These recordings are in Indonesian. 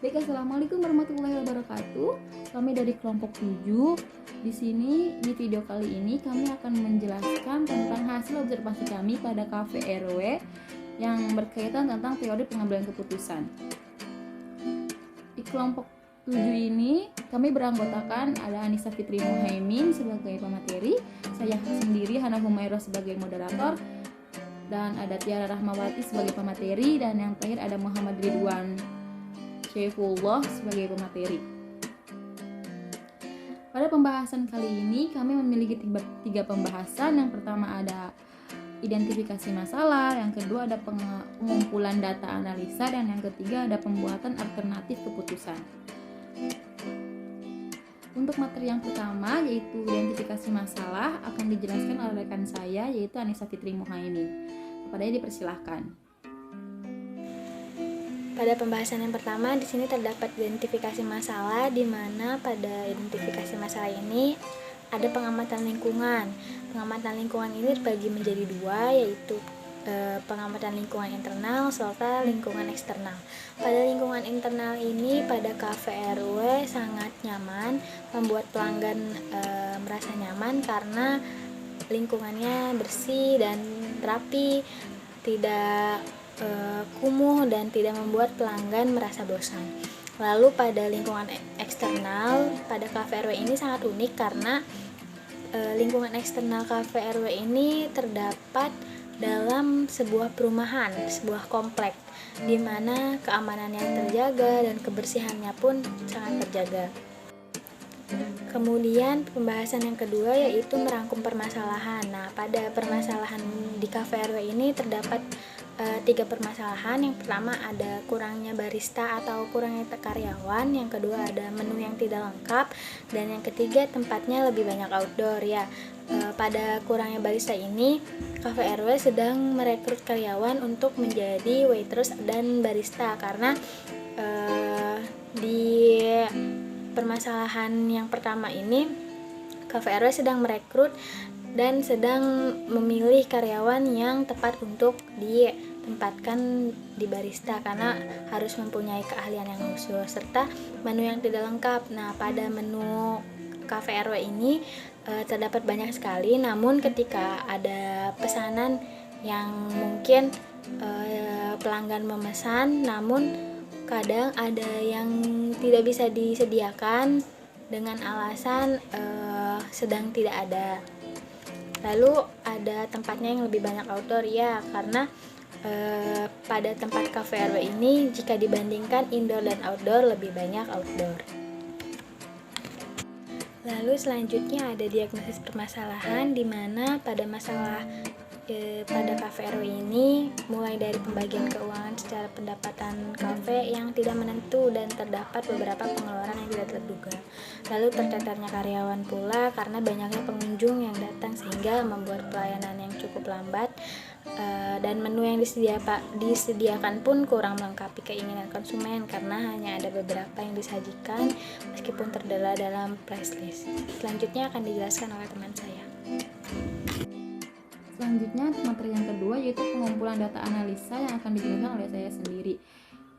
Baik, assalamualaikum warahmatullahi wabarakatuh. Kami dari kelompok 7. Di sini di video kali ini kami akan menjelaskan tentang hasil observasi kami pada KVRW yang berkaitan tentang teori pengambilan keputusan. Di kelompok 7 ini kami beranggotakan ada Anissa Fitri Muhaimin sebagai pemateri, saya sendiri Hana Humairah sebagai moderator, dan ada Tiara Rahmawati sebagai pemateri, dan yang terakhir ada Muhammad Ridwan Syaifullah sebagai pemateri. Pada pembahasan kali ini kami memiliki tiga pembahasan. Yang pertama ada identifikasi masalah, yang kedua ada pengumpulan data analisa, dan yang ketiga ada pembuatan alternatif keputusan. Untuk materi yang pertama yaitu identifikasi masalah akan dijelaskan oleh rekan saya yaitu Anissa Fitri Muhaimin. Kepadanya dipersilahkan. Pada pembahasan yang pertama di sini terdapat identifikasi masalah, di mana pada identifikasi masalah ini ada pengamatan lingkungan. Pengamatan lingkungan ini terbagi menjadi dua, yaitu pengamatan lingkungan internal serta lingkungan eksternal. Pada lingkungan internal ini pada KVRW sangat nyaman, membuat pelanggan merasa nyaman karena lingkungannya bersih dan rapi, tidak kumuh dan tidak membuat pelanggan merasa bosan. Lalu pada lingkungan eksternal pada KVRW ini sangat unik karena lingkungan eksternal KVRW ini terdapat dalam sebuah perumahan, sebuah komplek, di mana keamanannya terjaga dan kebersihannya pun sangat terjaga. Kemudian pembahasan yang kedua yaitu merangkum permasalahan. Nah, pada permasalahan di KVRW ini terdapat tiga permasalahan. Yang pertama ada kurangnya barista atau kurangnya karyawan, yang kedua ada menu yang tidak lengkap, dan yang ketiga tempatnya lebih banyak outdoor ya. Pada kurangnya barista ini KVRW sedang merekrut karyawan untuk menjadi waitress dan barista karena di permasalahan yang pertama ini KVRW sedang merekrut dan sedang memilih karyawan yang tepat untuk ditempatkan di barista karena harus mempunyai keahlian yang khusus serta menu yang tidak lengkap. Nah, pada menu KVRW ini terdapat banyak sekali, namun ketika ada pesanan yang mungkin pelanggan memesan namun kadang ada yang tidak bisa disediakan dengan alasan sedang tidak ada. Lalu ada tempatnya yang lebih banyak outdoor ya, karena pada tempat KVRW ini jika dibandingkan indoor dan outdoor lebih banyak outdoor. Lalu selanjutnya ada diagnosis permasalahan, di mana pada masalah pada KVRW ini mulai dari pembagian keuangan secara pendapatan kafe yang tidak menentu dan terdapat beberapa pengeluaran yang tidak terduga. Lalu tercecernya karyawan pula karena banyaknya pengunjung yang datang sehingga membuat pelayanan yang cukup lambat, dan menu yang disediakan pun kurang melengkapi keinginan konsumen karena hanya ada beberapa yang disajikan meskipun tertera dalam price list. Selanjutnya akan dijelaskan oleh teman saya. Selanjutnya materi yang kedua yaitu pengumpulan data analisa yang akan dijelaskan oleh saya sendiri.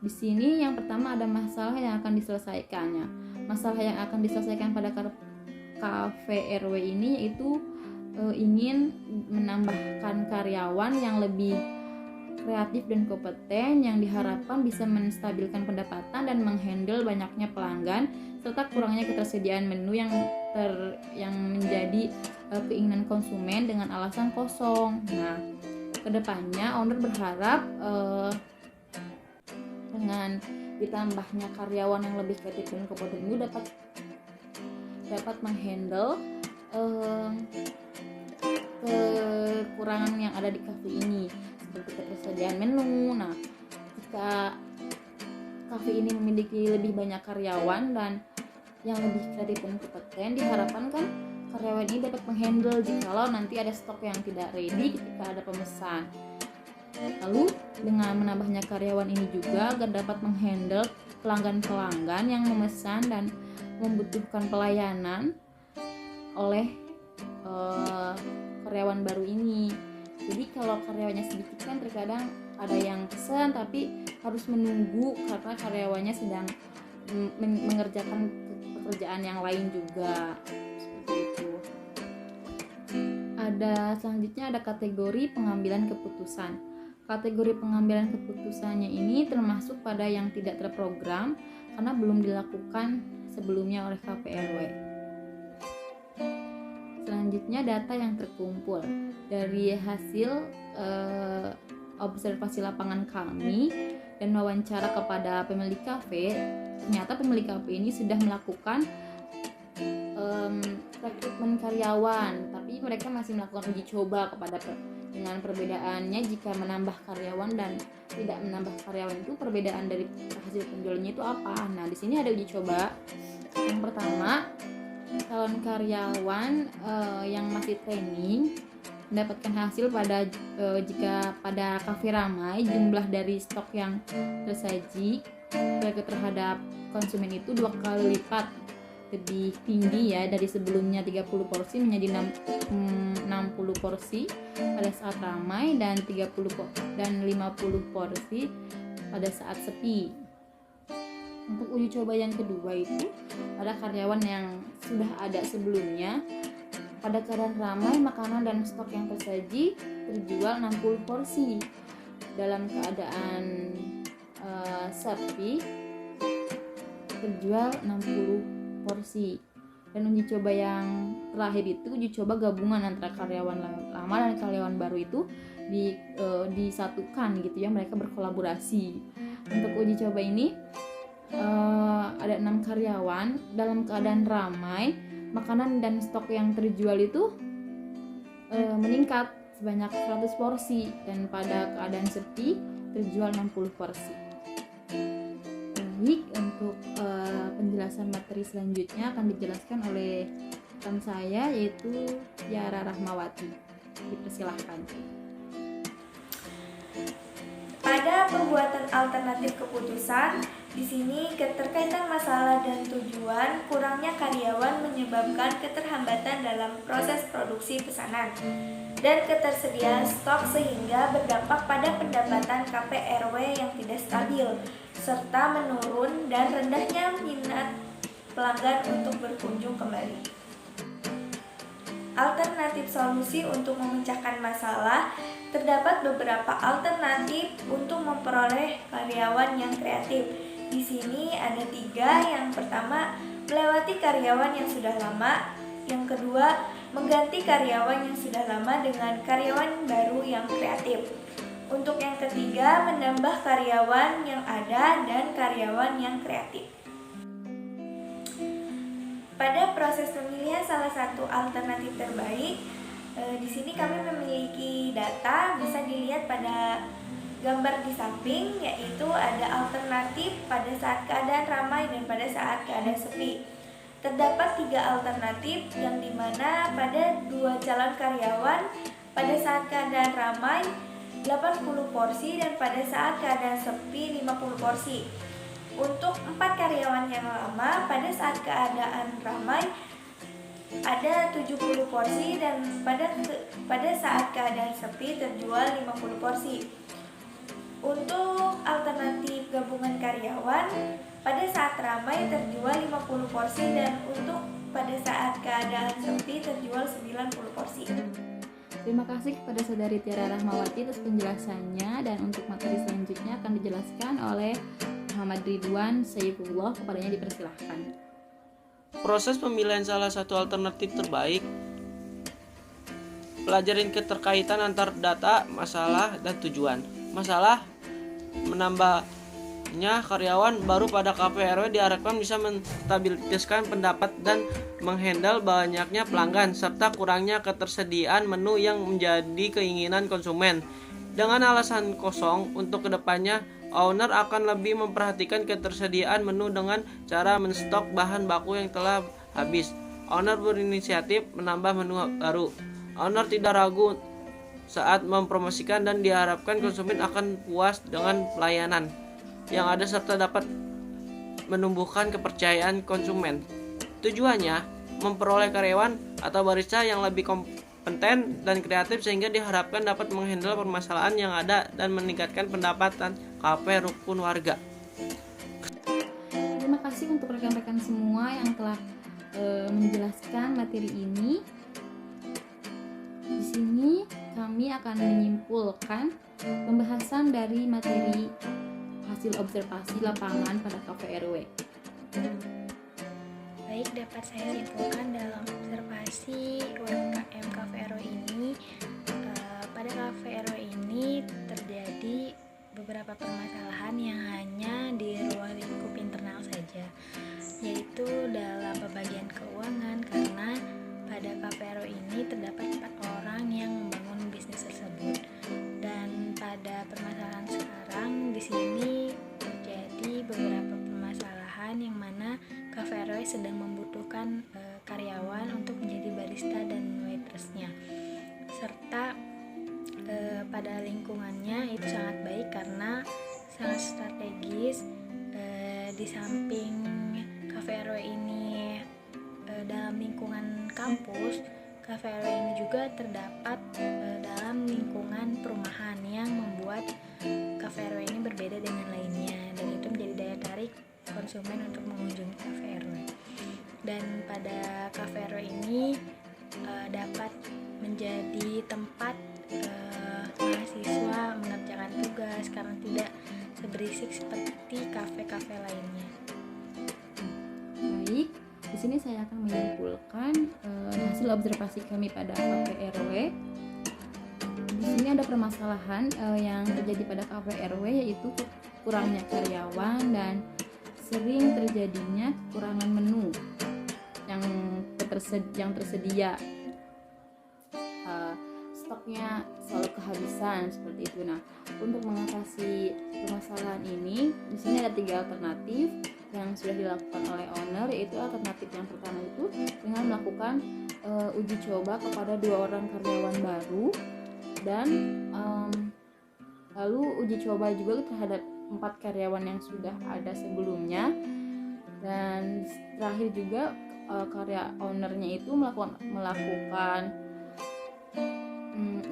Di sini yang pertama ada masalah yang akan diselesaikannya. Masalah yang akan diselesaikan pada KVRW ini yaitu ingin menambahkan karyawan yang lebih kreatif dan kompeten yang diharapkan bisa menstabilkan pendapatan dan menghandle banyaknya pelanggan serta kurangnya ketersediaan menu yang menjadi keinginan konsumen dengan alasan kosong. Nah, kedepannya owner berharap dengan ditambahnya karyawan yang lebih kreatif dan kompeten itu dapat menghandle kekurangan yang ada di kafe ini seperti ketersediaan menu. Nah, jika kafe ini memiliki lebih banyak karyawan dan yang lebih kreatif dan kompeten, diharapkan kan karyawan ini dapat menghandle jikalau nanti ada stok yang tidak ready ketika ada pemesan. Lalu dengan menambahnya karyawan ini juga agar dapat menghandle pelanggan-pelanggan yang memesan dan membutuhkan pelayanan oleh karyawan baru ini. Jadi kalau karyawannya sedikit kan terkadang ada yang pesan tapi harus menunggu karena karyawannya sedang mengerjakan pekerjaan yang lain juga, seperti itu. Selanjutnya ada kategori pengambilan keputusan. Kategori pengambilan keputusannya ini termasuk pada yang tidak terprogram karena belum dilakukan sebelumnya oleh KPRW. Selanjutnya data yang terkumpul dari hasil observasi lapangan kami dan wawancara kepada pemilik kafe. Ternyata pemilik kafe ini sudah melakukan rekrutmen karyawan, tapi mereka masih melakukan uji coba dengan perbedaannya jika menambah karyawan dan tidak menambah karyawan itu perbedaan dari hasil penjualannya itu apa. Nah, di sini ada uji coba. Yang pertama, calon karyawan yang masih training mendapatkan hasil jika pada kafe ramai jumlah dari stok yang tersaji terhadap konsumen itu 2 kali lipat lebih tinggi ya, dari sebelumnya 30 porsi menjadi 60 porsi pada saat ramai dan 50 porsi pada saat sepi. Untuk uji coba yang kedua itu ada karyawan yang sudah ada sebelumnya. Pada keadaan ramai, makanan dan stok yang tersaji terjual 60 porsi. Dalam keadaan sepi terjual 60 porsi. Dan uji coba yang terakhir itu uji coba gabungan antara karyawan lama dan karyawan baru itu disatukan gitu ya, mereka berkolaborasi. Untuk uji coba ini ada 6 karyawan. Dalam keadaan ramai, makanan dan stok yang terjual itu meningkat sebanyak 100 porsi dan pada keadaan sepi terjual 60 porsi. Baik, untuk penjelasan materi selanjutnya akan dijelaskan oleh rekan saya yaitu Tiara Rahmawati. Dipersilahkan. Pada pembuatan alternatif keputusan, di sini keterkaitan masalah dan tujuan kurangnya karyawan menyebabkan keterhambatan dalam proses produksi pesanan dan ketersediaan stok sehingga berdampak pada pendapatan KPRW yang tidak stabil serta menurun dan rendahnya minat pelanggan untuk berkunjung kembali. Alternatif solusi untuk memecahkan masalah. Terdapat beberapa alternatif untuk memperoleh karyawan yang kreatif. Di sini ada 3. Yang pertama, melewati karyawan yang sudah lama. Yang kedua, mengganti karyawan yang sudah lama dengan karyawan baru yang kreatif. Untuk yang ketiga, menambah karyawan yang ada dan karyawan yang kreatif. Pada proses pemilihan salah satu alternatif terbaik, di sini kami memiliki data, bisa dilihat pada gambar di samping, yaitu ada alternatif pada saat keadaan ramai dan pada saat keadaan sepi. Terdapat 3 alternatif yang dimana pada 2 calon karyawan pada saat keadaan ramai 80 porsi dan pada saat keadaan sepi 50 porsi. Untuk 4 karyawan yang lama pada saat keadaan ramai ada 70 porsi dan pada saat keadaan sepi terjual 50 porsi. Untuk alternatif gabungan karyawan pada saat ramai terjual 50 porsi dan untuk pada saat keadaan sepi terjual 90 porsi. Terima kasih kepada Saudari Tiara Rahmawati atas penjelasannya, dan untuk materi selanjutnya akan dijelaskan oleh Muhammad Ridwan Saifullah. Kepadanya dipersilahkan. Proses pemilihan salah satu alternatif terbaik. Pelajarin keterkaitan antar data, masalah, dan tujuan. Masalah, menambahnya karyawan baru pada KPRW diharapkan bisa menstabiliskan pendapat dan menghandle banyaknya pelanggan serta kurangnya ketersediaan menu yang menjadi keinginan konsumen. Dengan alasan kosong, untuk kedepannya owner akan lebih memperhatikan ketersediaan menu dengan cara menstok bahan baku yang telah habis. Owner berinisiatif menambah menu baru. Owner tidak ragu saat mempromosikan dan diharapkan konsumen akan puas dengan pelayanan yang ada serta dapat menumbuhkan kepercayaan konsumen. Tujuannya memperoleh karyawan atau barista yang lebih kompeten dan kreatif sehingga diharapkan dapat menghandle permasalahan yang ada dan meningkatkan pendapatan kafe rukun warga. Terima kasih untuk rekan-rekan semua yang telah menjelaskan materi ini. Di sini kami akan menyimpulkan pembahasan dari materi hasil observasi lapangan pada Cafe RW. Baik, dapat saya simpulkan dalam observasi UMKM Cafe RW ini, pada Cafe RW ini terjadi beberapa permasalahan yang hanya di ruang lingkup internal saja, yaitu dalam pembagian keuangan, karena pada Cafe RW ini terdapat 4 orang yang membangun bisnis tersebut. Dan pada permasalahan sekarang di sini terjadi beberapa permasalahan yang mana Cafe RW sedang membutuhkan karyawan untuk menjadi barista dan waitressnya, serta pada lingkungannya itu sangat baik karena sangat strategis. Di samping Cafe RW ini dalam lingkungan kampus, Cafe RW ini juga terdapat dalam lingkungan perumahan yang membuat Cafe RW ini berbeda dengan lainnya, dan itu menjadi daya tarik konsumen untuk mengunjungi Cafe RW. Dan pada Cafe RW ini dapat menjadi tempat mahasiswa mengerjakan tugas karena tidak seberisik seperti kafe-kafe lainnya. Baik, di sini saya akan menyimpulkan hasil observasi kami pada Cafe RW. Di sini ada permasalahan yang terjadi pada Cafe RW, yaitu kurangnya karyawan dan sering terjadinya kekurangan menu yang tersedia. Stoknya selalu kehabisan seperti itu. Nah, untuk mengatasi permasalahan ini, di sini ada 3 alternatif yang sudah dilakukan oleh owner, yaitu alternatif yang pertama itu dengan melakukan uji coba kepada 2 orang karyawan baru, dan lalu uji coba juga terhadap 4 karyawan yang sudah ada sebelumnya, dan terakhir juga karya ownernya itu melakukan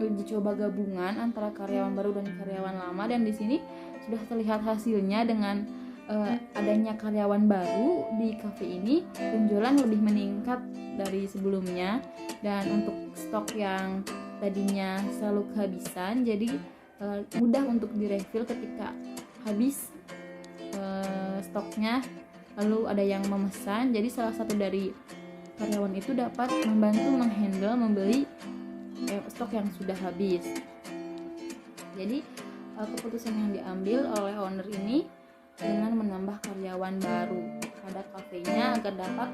uji coba gabungan antara karyawan baru dan karyawan lama. Dan di sini sudah terlihat hasilnya dengan adanya karyawan baru di kafe ini, penjualan lebih meningkat dari sebelumnya, dan untuk stok yang tadinya selalu kehabisan jadi mudah untuk direfill ketika habis stoknya, lalu ada yang memesan. Jadi salah satu dari karyawan itu dapat membantu menghandle membeli stok yang sudah habis. Jadi keputusan yang diambil oleh owner ini dengan menambah karyawan baru pada kafenya agar dapat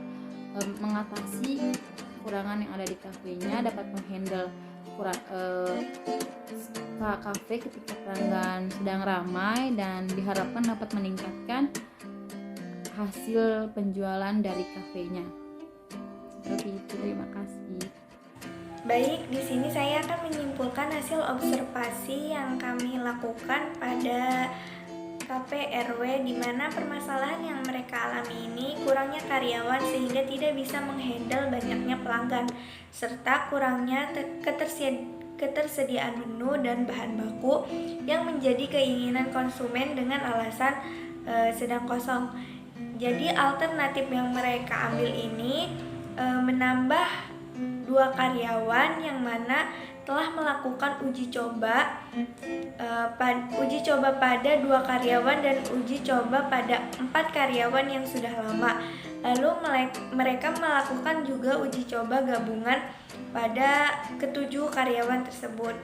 mengatasi kekurangan yang ada di kafenya, dapat menghandle kafe ketika pelanggan sedang ramai, dan diharapkan dapat meningkatkan hasil penjualan dari kafenya. Seperti itu, terima kasih. Baik, di sini saya akan menyimpulkan hasil observasi yang kami lakukan pada Cafe RW, di mana permasalahan yang mereka alami ini kurangnya karyawan sehingga tidak bisa menghandle banyaknya pelanggan, serta kurangnya ketersediaan menu dan bahan baku yang menjadi keinginan konsumen dengan alasan sedang kosong. Jadi alternatif yang mereka ambil ini menambah 2 karyawan yang mana telah melakukan uji coba pada 2 karyawan dan uji coba pada 4 karyawan yang sudah lama. Lalu mereka melakukan juga uji coba gabungan pada ke-7 karyawan tersebut.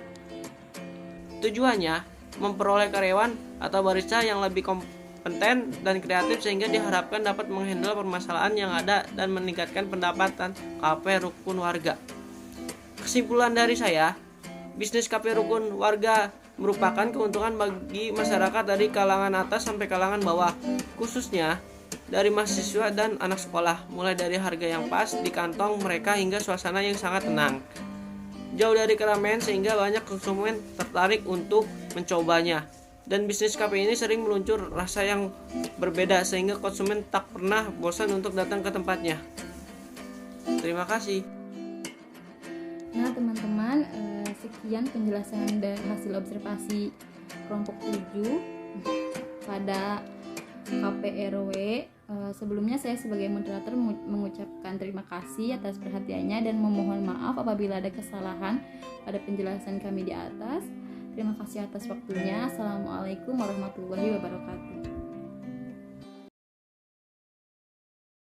Tujuannya memperoleh karyawan atau barista yang lebih kompeten dan kreatif sehingga diharapkan dapat menghandle permasalahan yang ada dan meningkatkan pendapatan kafe rukun warga. Kesimpulan dari saya, bisnis kafe rukun warga merupakan keuntungan bagi masyarakat dari kalangan atas sampai kalangan bawah, khususnya dari mahasiswa dan anak sekolah, mulai dari harga yang pas di kantong mereka hingga suasana yang sangat tenang, jauh dari keramaian sehingga banyak konsumen tertarik untuk mencobanya. Dan bisnis kafe ini sering meluncur rasa yang berbeda sehingga konsumen tak pernah bosan untuk datang ke tempatnya. Terima kasih. Nah teman-teman, sekian penjelasan dari hasil observasi kelompok 7 pada KPRW. Sebelumnya saya sebagai moderator mengucapkan terima kasih atas perhatiannya dan memohon maaf apabila ada kesalahan pada penjelasan kami di atas. Terima kasih atas waktunya. Assalamualaikum warahmatullahi wabarakatuh.